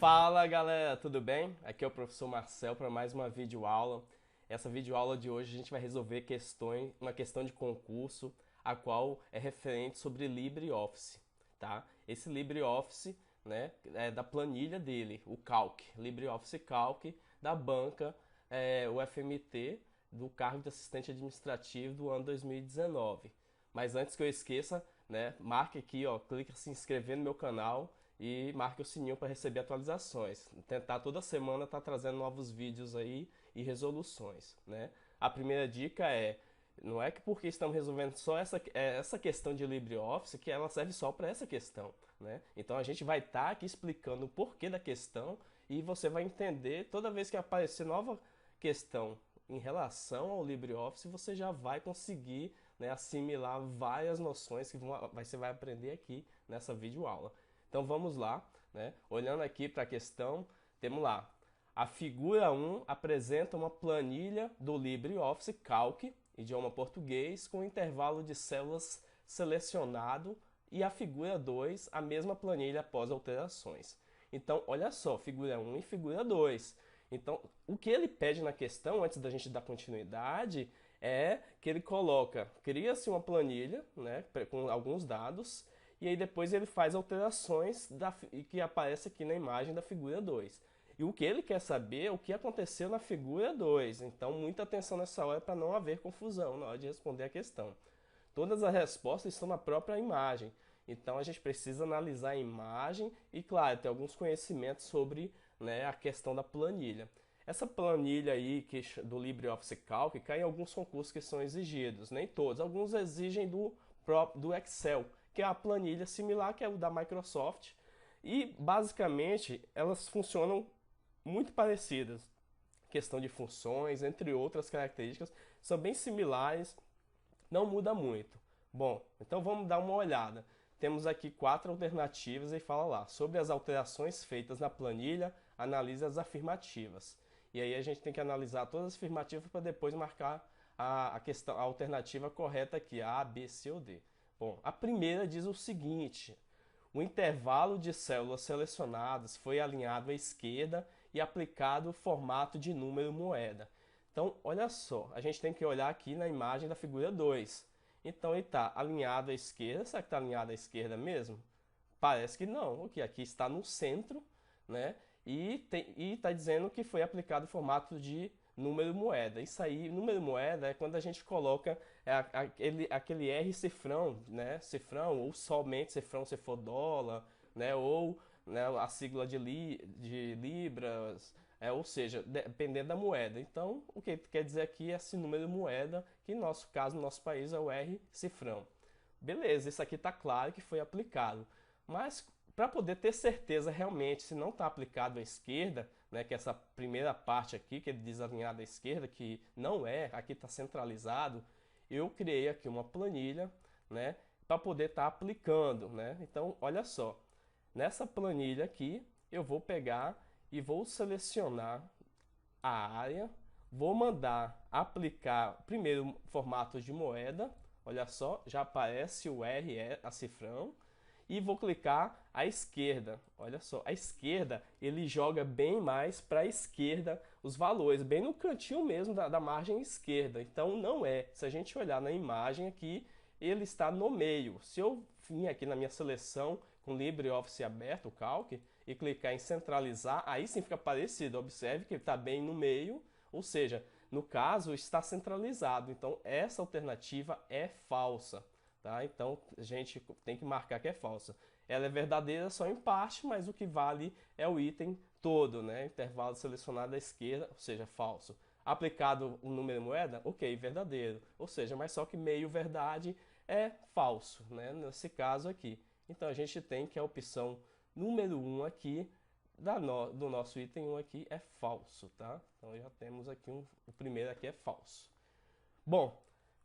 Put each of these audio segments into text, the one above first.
Fala galera, tudo bem? Aqui é o professor Marcel para mais uma videoaula. Essa videoaula de hoje a gente vai resolver uma questão de concurso, a qual é referente sobre LibreOffice, tá? Esse LibreOffice, né, é da planilha dele, o Calc, LibreOffice Calc da banca o FMT do cargo de assistente administrativo do ano 2019. Mas antes que eu esqueça, né, marque aqui, ó, clique em se inscrever no meu canal e marque o sininho para receber atualizações. Tentar toda semana estar trazendo novos vídeos aí e resoluções, né? A primeira dica é, não é que porque estamos resolvendo só essa questão de LibreOffice que ela serve só para essa questão, né? Então a gente vai estar aqui explicando o porquê da questão e você vai entender toda vez que aparecer nova questão em relação ao LibreOffice, você já vai conseguir, né, assimilar várias noções que você vai aprender aqui nessa videoaula. Então vamos lá, né? Olhando aqui para a questão, temos lá. A figura 1 apresenta uma planilha do LibreOffice Calc, idioma português, com intervalo de células selecionado, e a figura 2, a mesma planilha após alterações. Então, olha só, figura 1 e figura 2. Então, o que ele pede na questão, antes da gente dar continuidade, é que ele cria-se uma planilha, né, com alguns dados, e aí depois ele faz alterações que aparece aqui na imagem da figura 2. E o que ele quer saber é o que aconteceu na figura 2. Então, muita atenção nessa hora para não haver confusão na hora de responder a questão. Todas as respostas estão na própria imagem. Então, a gente precisa analisar a imagem e, claro, ter alguns conhecimentos sobre, né, a questão da planilha. Essa planilha aí do LibreOffice Calc cai em alguns concursos que são exigidos, nem todos. Alguns exigem do Excel, que é a planilha similar, que é o da Microsoft, e basicamente elas funcionam muito parecidas. Questão de funções, entre outras características, são bem similares, não muda muito. Bom, então vamos dar uma olhada. Temos aqui 4 alternativas e fala lá. Sobre as alterações feitas na planilha, analise as afirmativas. E aí a gente tem que analisar todas as afirmativas para depois marcar a alternativa correta aqui, A, B, C ou D. Bom, a primeira diz o seguinte: o intervalo de células selecionadas foi alinhado à esquerda e aplicado o formato de número moeda. Então, olha só, a gente tem que olhar aqui na imagem da figura 2. Então, ele está alinhado à esquerda. Será que está alinhado à esquerda mesmo? Parece que não. Aqui está no centro, né? E está dizendo que foi aplicado o formato de número moeda. Isso aí, número moeda, é quando a gente coloca aquele R cifrão, né? Cifrão, ou somente cifrão se for dólar, né? Ou, né, a sigla de libras, ou seja, dependendo da moeda. Então, o que quer dizer aqui é esse número moeda, que no nosso caso, no nosso país, é o R cifrão. Beleza, isso aqui está claro que foi aplicado. Mas para poder ter certeza realmente se não está aplicado à esquerda, né, que essa primeira parte aqui, que ele diz alinhado à esquerda, que não é, aqui está centralizado, eu criei aqui uma planilha, né, para poder estar aplicando, né? Então, olha só, nessa planilha aqui, eu vou pegar e vou selecionar a área, vou mandar aplicar primeiro formatos de moeda, olha só, já aparece o R, a cifrão, e vou clicar à esquerda. Olha só, à esquerda ele joga bem mais para a esquerda os valores, bem no cantinho mesmo da margem esquerda. Então não é. Se a gente olhar na imagem aqui, ele está no meio. Se eu vir aqui na minha seleção com LibreOffice aberto, o Calc, e clicar em centralizar, aí sim fica parecido. Observe que ele está bem no meio, ou seja, no caso está centralizado. Então essa alternativa é falsa. Tá? Então a gente tem que marcar que é falsa. Ela é verdadeira só em parte, mas o que vale é o item todo, né? Intervalo selecionado à esquerda, ou seja, falso. Aplicado o número moeda, ok, verdadeiro. Ou seja, mas só que meio verdade é falso, né? Nesse caso aqui. Então a gente tem que a opção número 1 aqui, do nosso item 1 aqui, é falso, tá? Então já temos aqui o primeiro aqui é falso. Bom,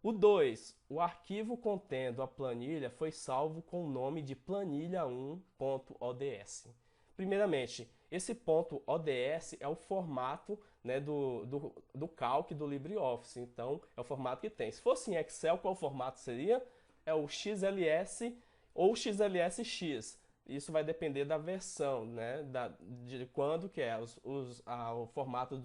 o 2, o arquivo contendo a planilha foi salvo com o nome de planilha1.ods. Primeiramente, esse ponto .ods é o formato, né, do Calc do LibreOffice. Então, é o formato que tem. Se fosse em Excel, qual formato seria? É o XLS ou XLSX. isso vai depender da versão, né? De quando que é. O formato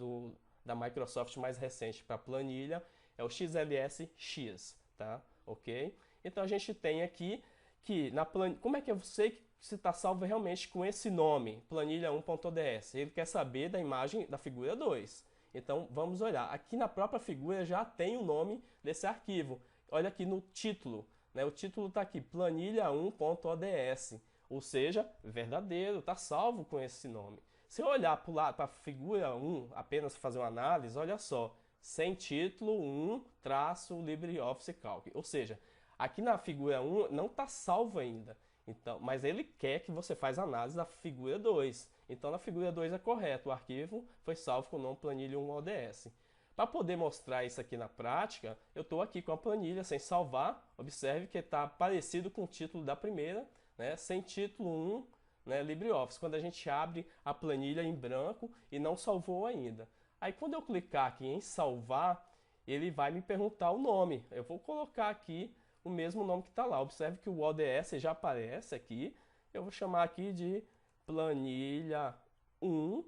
da Microsoft mais recente para planilha é o XLS-X, tá? Ok? Então a gente tem aqui que na planilha. Como é que eu sei se está salvo realmente com esse nome, planilha 1.ods? Ele quer saber da imagem da figura 2. Então vamos olhar. Aqui na própria figura já tem o nome desse arquivo. Olha aqui no título. Né? O título está aqui, planilha 1.ods. Ou seja, verdadeiro, está salvo com esse nome. Se eu olhar para a figura 1, apenas fazer uma análise, olha só, sem título 1, traço LibreOffice Calc. Ou seja, aqui na figura 1 não está salvo ainda. Então, mas ele quer que você faça análise da figura 2. Então, na figura 2 é correto, o arquivo foi salvo com o nome planilha 1.ods. Para poder mostrar isso aqui na prática, eu estou aqui com a planilha sem salvar. Observe que está parecido com o título da primeira, né? Sem título 1, né? LibreOffice. Quando a gente abre a planilha em branco e não salvou ainda. Aí quando eu clicar aqui em salvar, ele vai me perguntar o nome. Eu vou colocar aqui o mesmo nome que está lá. Observe que o ODS já aparece aqui. Eu vou chamar aqui de planilha 1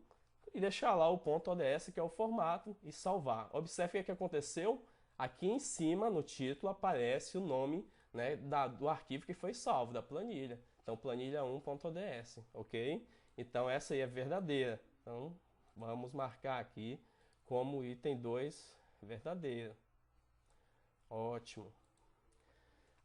e deixar lá o .ods, que é o formato, e salvar. Observe o que aconteceu. Aqui em cima, no título, aparece o nome, né, do arquivo que foi salvo, da planilha. Então, planilha 1.ods, ok? Então, essa aí é verdadeira. Então, vamos marcar aqui como item 2, verdadeira. Ótimo.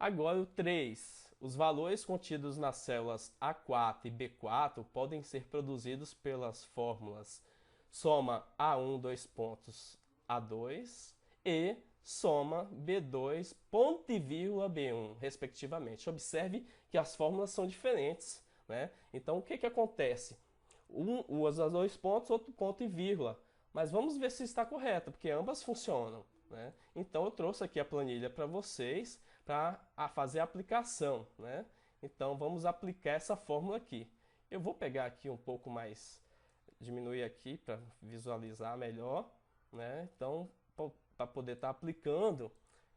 Agora o 3. Os valores contidos nas células A4 e B4 podem ser produzidos pelas fórmulas soma A1 dois pontos A2 e soma B2 ponto e vírgula B1, respectivamente. Observe que as fórmulas são diferentes, né? Então o que acontece? Um usa dois pontos, outro ponto e vírgula. Mas vamos ver se está correto, porque ambas funcionam, né? Então eu trouxe aqui a planilha para vocês para fazer a aplicação, né? Então vamos aplicar essa fórmula aqui. Eu vou pegar aqui um pouco mais, diminuir aqui para visualizar melhor, né? Então para poder estar aplicando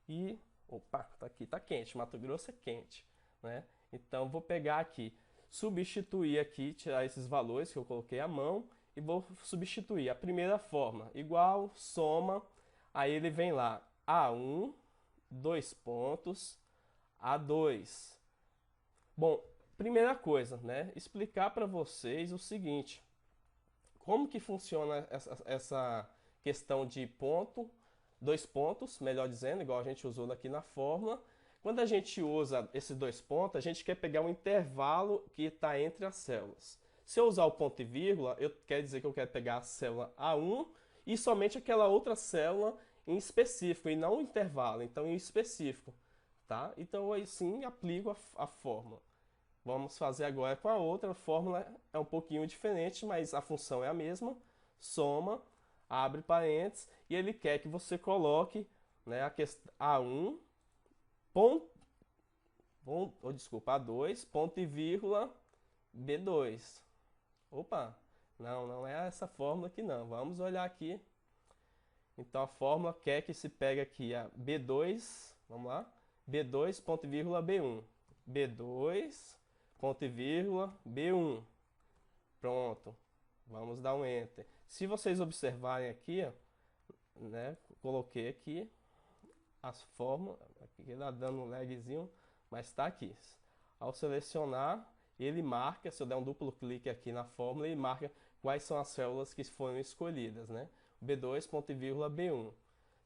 e opa, tá aqui, tá quente, Mato Grosso é quente, né? Então vou pegar aqui, substituir aqui, tirar esses valores que eu coloquei à mão e vou substituir a primeira forma, igual, soma, aí ele vem lá, A1 dois pontos, A2. Bom, primeira coisa, né? Explicar para vocês o seguinte. Como que funciona essa questão de ponto, dois pontos, melhor dizendo, igual a gente usou aqui na fórmula. Quando a gente usa esses dois pontos, a gente quer pegar um intervalo que está entre as células. Se eu usar o ponto e vírgula, quer dizer que eu quero pegar a célula A1 e somente aquela outra célula em específico, e não o intervalo, então em específico, tá? Então aí sim aplico a fórmula. Vamos fazer agora com a outra, a fórmula é um pouquinho diferente, mas a função é a mesma. Soma, abre parênteses, e ele quer que você coloque, né, A1, A2, ponto e vírgula, B2. Opa, não é essa fórmula aqui não, vamos olhar aqui. Então a fórmula quer que se pegue aqui a B2, vamos lá, B2, ponto e vírgula, B1. B2, ponto e vírgula, B1. Pronto, vamos dar um Enter. Se vocês observarem aqui, ó, né, coloquei aqui as fórmulas, aqui está dando um lagzinho, mas está aqui. Ao selecionar, ele marca, se eu der um duplo clique aqui na fórmula, ele marca quais são as células que foram escolhidas, né? B2, ponto e vírgula, B1.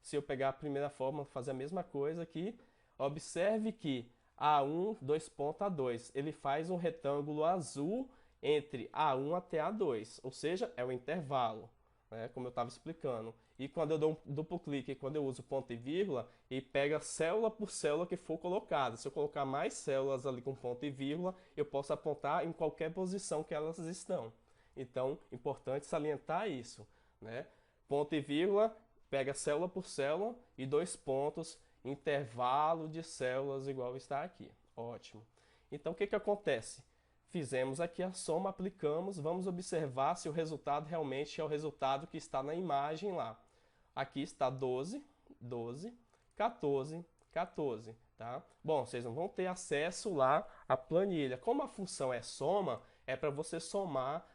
Se eu pegar a primeira fórmula, fazer a mesma coisa aqui, observe que A1, dois pontos, A2, ele faz um retângulo azul entre A1 até A2, ou seja, é o intervalo, né, como eu estava explicando. E quando eu dou um duplo clique, quando eu uso ponto e vírgula, ele pega célula por célula que for colocada. Se eu colocar mais células ali com ponto e vírgula, eu posso apontar em qualquer posição que elas estão. Então, importante salientar isso, né? Ponto e vírgula, pega célula por célula e dois pontos, intervalo de células igual está aqui. Ótimo. Então, o que acontece? Fizemos aqui a soma, aplicamos, vamos observar se o resultado realmente é o resultado que está na imagem lá. Aqui está 12, 12, 14, 14. tá? Bom, vocês não vão ter acesso lá à planilha. Como a função é soma, é para você somar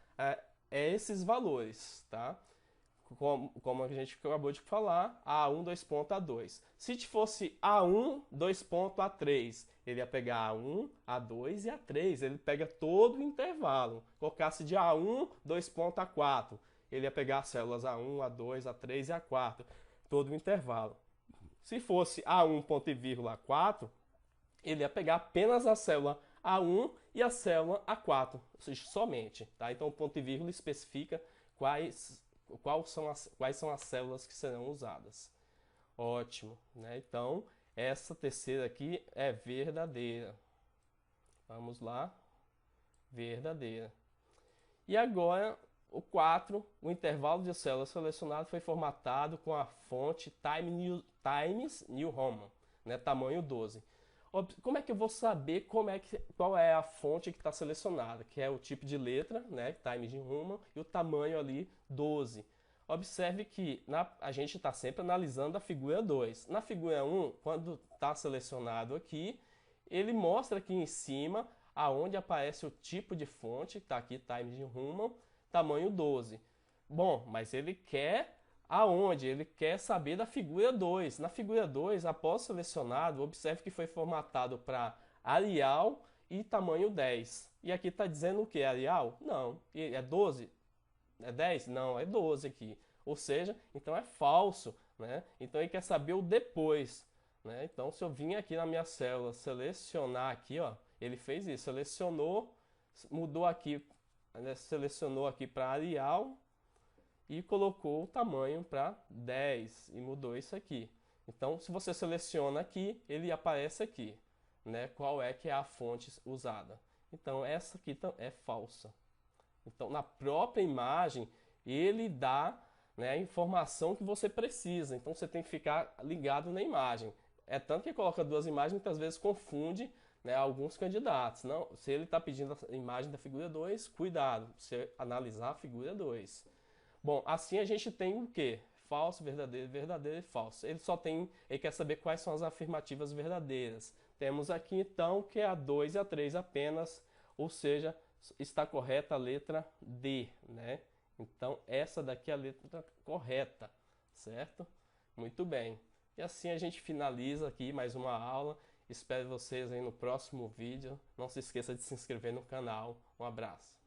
esses valores, tá? Como a gente acabou de falar, A1, 2 ponto A2. Se fosse A1, 2 ponto A3, ele ia pegar A1, A2 e A3. Ele pega todo o intervalo. Colocasse de A1, 2 ponto A4, ele ia pegar as células A1, A2, A3 e A4. Todo o intervalo. Se fosse A1, ponto e vírgula A4, ele ia pegar apenas a célula A1 e a célula A4, ou seja, somente. Tá? Então o ponto e vírgula especifica quais são as células que serão usadas. Ótimo, né? Então, essa terceira aqui é verdadeira. Vamos lá, verdadeira. E agora, o 4, o intervalo de células selecionado foi formatado com a fonte Times New Roman, né? Tamanho 12. Como é que eu vou saber qual é a fonte que está selecionada? Que é o tipo de letra, né? Times New Roman, e o tamanho ali 12. Observe que a gente está sempre analisando a figura 2. Na figura 1, quando está selecionado aqui, ele mostra aqui em cima aonde aparece o tipo de fonte, está aqui Times New Roman, tamanho 12. Bom, mas ele quer aonde? Ele quer saber da figura 2. Na figura 2, após selecionado, observe que foi formatado para Arial e tamanho 10. E aqui está dizendo o que? Arial? Não. É 12? É 10? Não, é 12 aqui. Ou seja, então é falso, né? Então ele quer saber o depois, né? Então se eu vim aqui na minha célula selecionar aqui, ó, ele fez isso, selecionou, mudou aqui, né? Selecionou aqui para Arial e colocou o tamanho para 10 e mudou isso aqui. Então se você seleciona aqui, ele aparece aqui, né? Qual é que é a fonte usada. Então essa aqui é falsa. Então, na própria imagem, ele dá, né, a informação que você precisa. Então, você tem que ficar ligado na imagem. É tanto que coloca duas imagens, muitas vezes confunde, né, alguns candidatos. Não, se ele está pedindo a imagem da figura 2, cuidado, você analisar a figura 2. Bom, assim a gente tem o quê? Falso, verdadeiro, verdadeiro e falso. Ele quer saber quais são as afirmativas verdadeiras. Temos aqui então que é a 2 e a 3 apenas, ou seja, está correta a letra D, né? Então, essa daqui é a letra correta, certo? Muito bem. E assim a gente finaliza aqui mais uma aula. Espero vocês aí no próximo vídeo. Não se esqueça de se inscrever no canal. Um abraço.